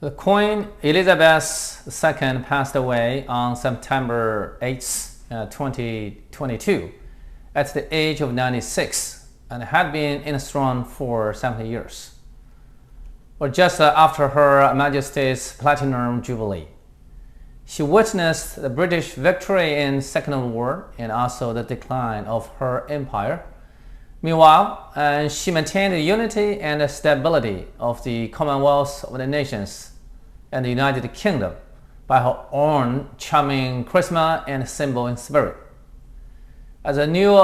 The Queen Elizabeth II passed away on September 8, 2022 at the age of 96 and had been in the throne for 70 years. Or just after Her Majesty's Platinum Jubilee. She witnessed the British victory in the Second World War and also the decline of her empire. Meanwhile, she maintained the unity and the stability of the Commonwealth of Nations and the United Kingdom by her own charming charisma and simple spirit. As a new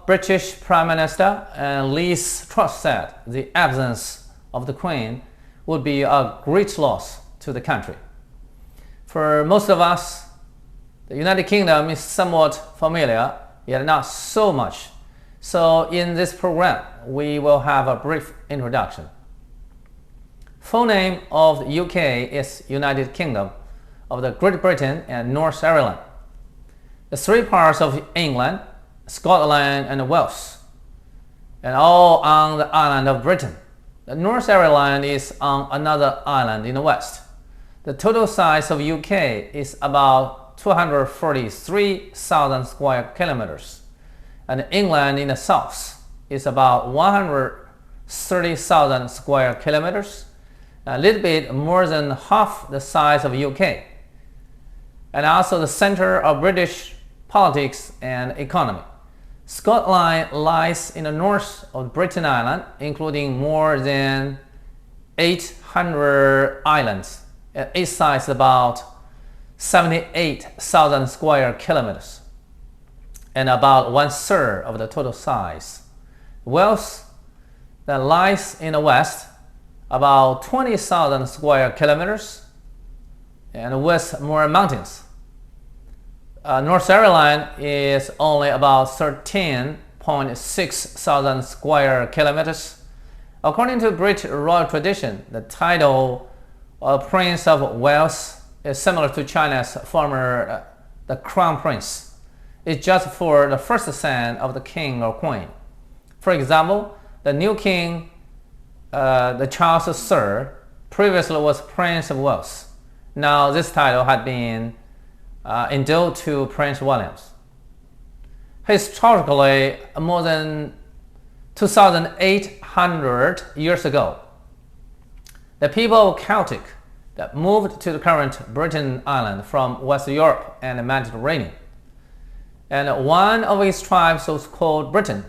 British Prime Minister, Liz Truss said the absence of the Queen would be a great loss to the country. For most of us, the United Kingdom is somewhat familiar, yet not so much. So in this program, we will have a brief introduction. Full name of the UK is United Kingdom of the Great Britain and North Ireland. The three parts of England, Scotland and Wales, and all on the island of Britain. The North Ireland is on another island in the west. The total size of UK is about 243,000 square kilometers, and England in the south is about 130,000 square kilometers, a little bit more than half the size of UK, and also the center of British politics and economy. Scotland lies in the north of Britain Island, including more than 800 islands. Its size is about 78,000 square kilometers, and about 1/3 of the total size. Wales that lies in the west, about 20,000 square kilometers, and with more mountains. North Ireland is only about 13.6 thousand square kilometers. According to British royal tradition, the title of Prince of Wales is similar to China's former the Crown Prince. It's just for the first son of the king or queen. For example, the new king, the Charles III, previously was Prince of Wales. Now this title had been endowed to Prince William. Historically, more than 2,800 years ago, the people of Celtic that moved to the current Britain Island from West Europe and the Mediterranean. And one of its tribes was called Britain,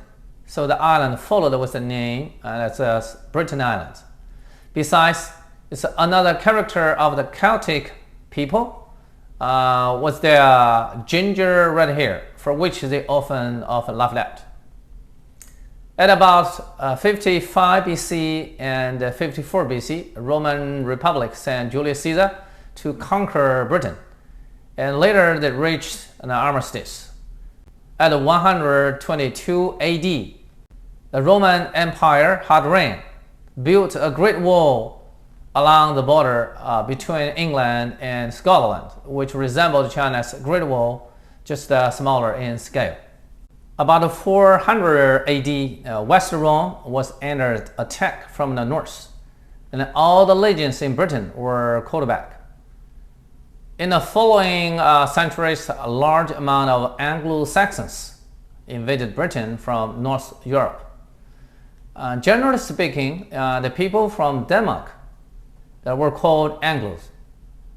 so the island followed with the name as Britain Island. Besides, it's another character of the Celtic people was their ginger red hair, for which they often laughed at. At about 55 BC and 54 BC, Roman Republic sent Julius Caesar to conquer Britain, and later they reached an armistice. At 122 AD, the Roman Empire had reigned, built a great wall along the border between England and Scotland, which resembled China's Great Wall, just smaller in scale. About 400 AD, West Rome was under attack from the north, and all the legions in Britain were called back. In the following centuries, a large amount of Anglo-Saxons invaded Britain from North Europe. Generally speaking, the people from Denmark that were called Anglos,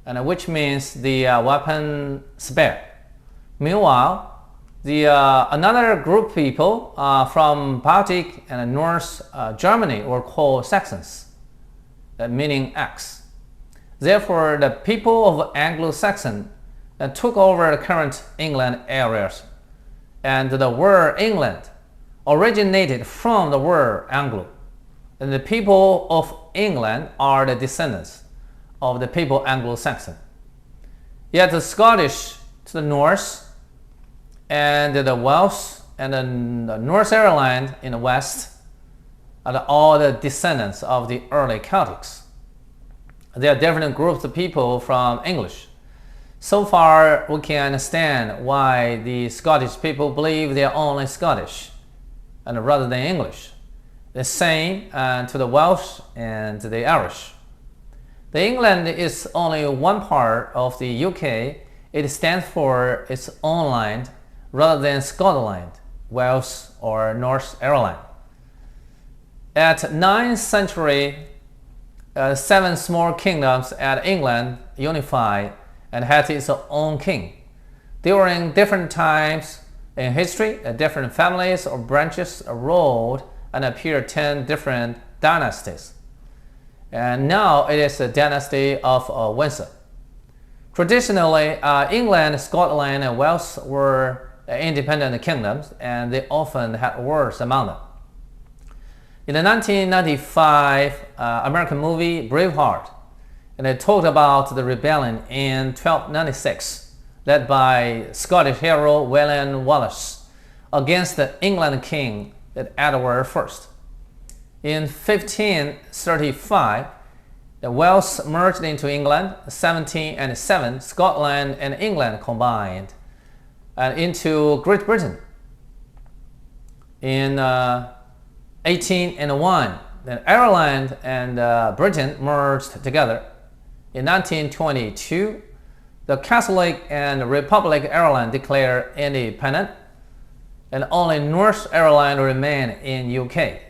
and which means the weapon spare. Meanwhile, another group of people from Baltic and North Germany were called Saxons, meaning axe. Therefore, the people of Anglo-Saxon took over the current England areas, and the word England originated from the word Anglo. And the people of England are the descendants of the people Anglo-Saxon. Yet the Scottish to the north, and the Welsh and the North Ireland in the west are all the descendants of the early Celtics. They are different groups of people from English. So far, we can understand why the Scottish people believe they are only Scottish and rather than English. The same to the Welsh and the Irish. The England is only one part of the UK. It stands for its own land rather than Scotland, Wales, or North Ireland. At 9th century, 7 small kingdoms at England unified and had its own king. During different times in history, different families or branches ruled and appeared 10 different dynasties. And now it is the dynasty of Windsor. Traditionally, England, Scotland, and Wales were independent kingdoms, and they often had wars among them. In the 1995 American movie Braveheart, and it talked about the rebellion in 1296, led by Scottish hero William Wallace against the England king Edward I. In 1535, the Wales merged into England. 1707, Scotland and England combined into Great Britain. In 1801, then Ireland and Britain merged together. In 1922, the Catholic and Republic Ireland declared independent, and only North Ireland remained in UK.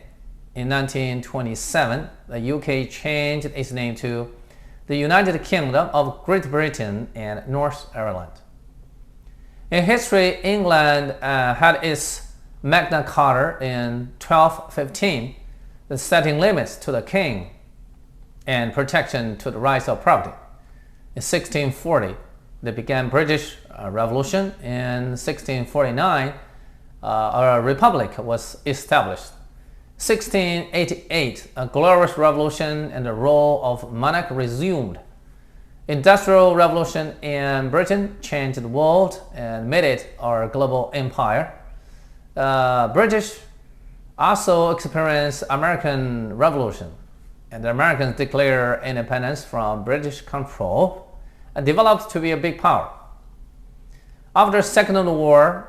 In 1927, the UK changed its name to the United Kingdom of Great Britain and North Ireland. In history, England had its Magna Carta in 1215, setting limits to the king and protection to the rights of property. In 1640, they began British Revolution. In 1649, a republic was established. 1688, a glorious revolution and the role of monarch resumed. Industrial revolution in Britain changed the world and made it our global empire. British also experienced American Revolution, and the Americans declared independence from British control and developed to be a big power. After the Second World War,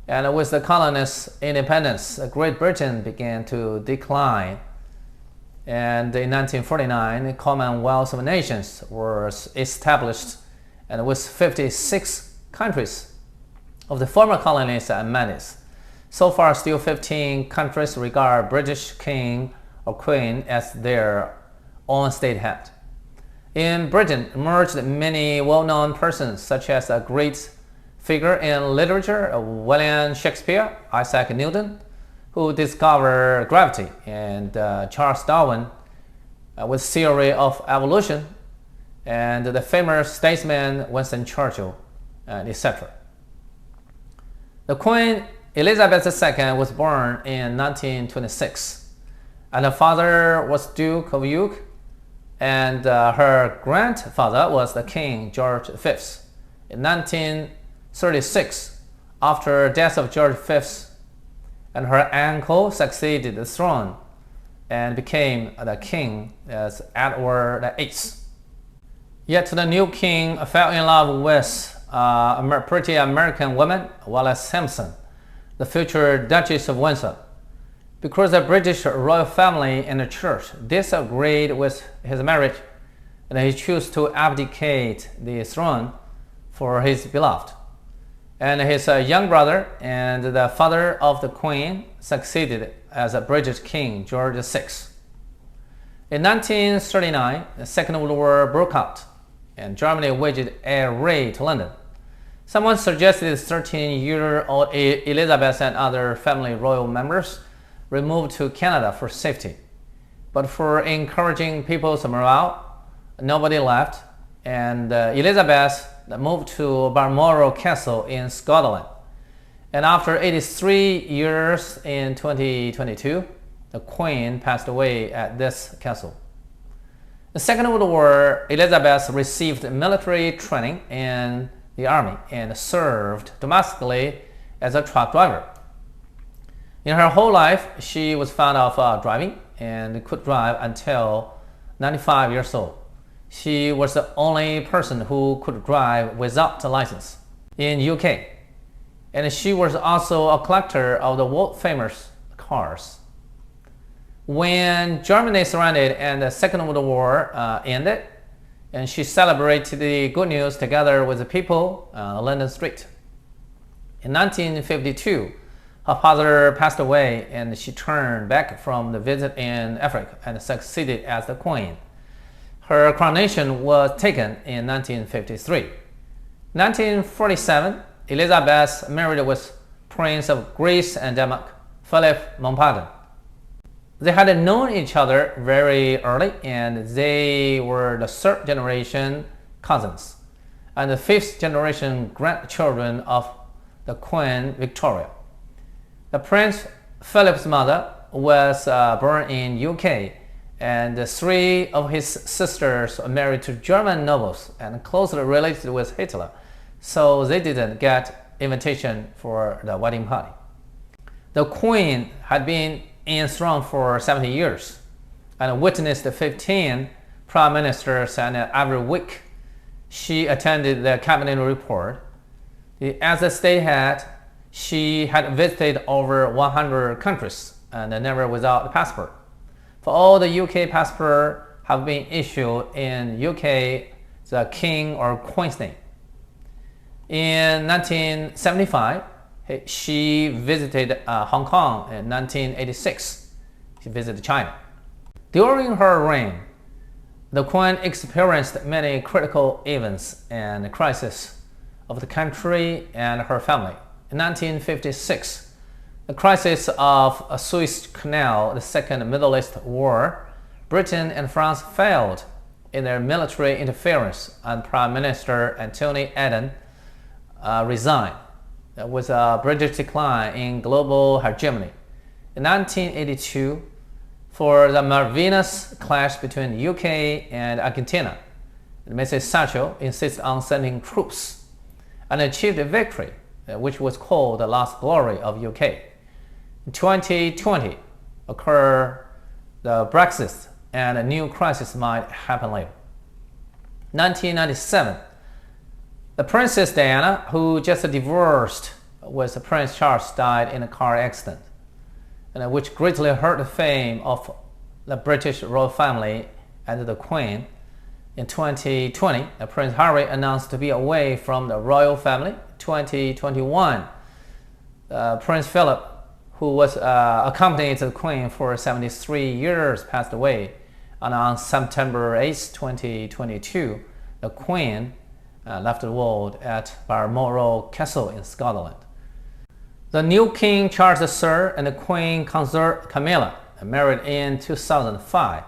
and with the colonists' independence, Great Britain began to decline. And in 1949, the Commonwealth of Nations was established, and with 56 countries of the former colonies and mandates. So far, still 15 countries regard British king or queen as their own state head. In Britain emerged many well-known persons, such as a great figure in literature, William Shakespeare, Isaac Newton, who discovered gravity, and Charles Darwin with theory of evolution, and the famous statesman Winston Churchill, etc. The Queen Elizabeth II was born in 1926, and her father was Duke of York, and her grandfather was the King George V. In 1936, after the death of George V, and her uncle succeeded the throne and became the king as Edward VIII. Yet the new king fell in love with a pretty American woman, Wallis Simpson, the future Duchess of Windsor. Because the British royal family and the church disagreed with his marriage, and he chose to abdicate the throne for his beloved. And his young brother and the father of the Queen succeeded as a British King George VI. In 1939, the Second World War broke out, and Germany waged a raid to London. Someone suggested 13-year-old Elizabeth and other family royal members removed to Canada for safety. But for encouraging people's morale, nobody left, and Elizabeth moved to Balmoral Castle in Scotland. And after 83 years in 2022, the Queen passed away at this castle. In the Second World War, Elizabeth received military training in the army and served domestically as a truck driver. In her whole life, she was fond of driving and could drive until 95 years old. She was the only person who could drive without a license in UK. And she was also a collector of the world-famous cars. When Germany surrendered and the Second World War ended, and she celebrated the good news together with the people on London Street. In 1952, her father passed away, and she turned back from the visit in Africa and succeeded as the queen. Her coronation was taken in 1953. In 1947, Elizabeth married with Prince of Greece and Denmark, Philip Mountbatten. They had known each other very early, and they were the third generation cousins and the fifth generation grandchildren of the Queen Victoria. The Prince Philip's mother was born in UK, and three of his sisters were married to German nobles and closely related with Hitler, so they didn't get invitation for the wedding party. The Queen had been enthroned for 70 years and witnessed 15 prime ministers, and every week she attended the cabinet report. As a state head, she had visited over 100 countries and never without a passport. For all the UK passports have been issued in UK, the King or Queen's name. In 1975, she visited Hong Kong. In 1986, she visited China. During her reign, the Queen experienced many critical events and crises of the country and her family. In 1956, the crisis of Suez Canal, the Second Middle East War, Britain and France failed in their military interference, and Prime Minister Anthony Eden resigned. There was a British decline in global hegemony. In 1982, for the Malvinas clash between UK and Argentina, Mrs. Thatcher insisted on sending troops and achieved a victory, which was called the last glory of UK. In 2020 occurred the Brexit, and a new crisis might happen later. 1997, the Princess Diana, who just divorced with Prince Charles, died in a car accident, and which greatly hurt the fame of the British royal family and the Queen. In 2020, Prince Harry announced to be away from the royal family. 2021, Prince Philip, who was accompanied the Queen for 73 years, passed away. And on September 8, 2022, the Queen left the world at Balmoral Castle in Scotland. The new King Charles III and the Queen Consort Camilla married in 2005.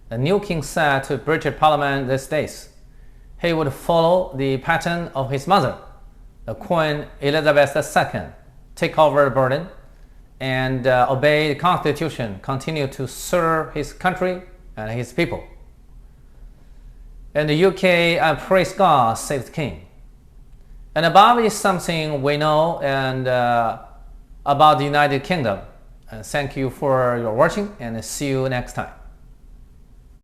The new king said to British Parliament these days he would follow the pattern of his mother, the Queen Elizabeth II, take over the burden and obey the Constitution, continue to serve his country and his people. In the UK, praise God, save the King. And above is something we know and about the United Kingdom. Thank you for your watching, and see you next time.